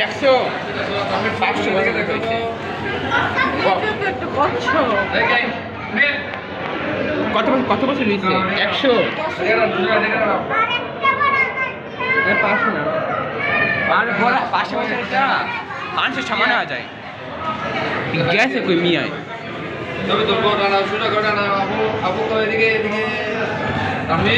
দেখছো আমি 500 বছর দেখেছি কত বছর হয়েছে 100 500 না আর বলা 500 বছর এটা 500 সামান্য आ যায় গেছে কই মিয়ায় তবে তো বড় না শুরু করা না আপু আপু তো এদিকে আমি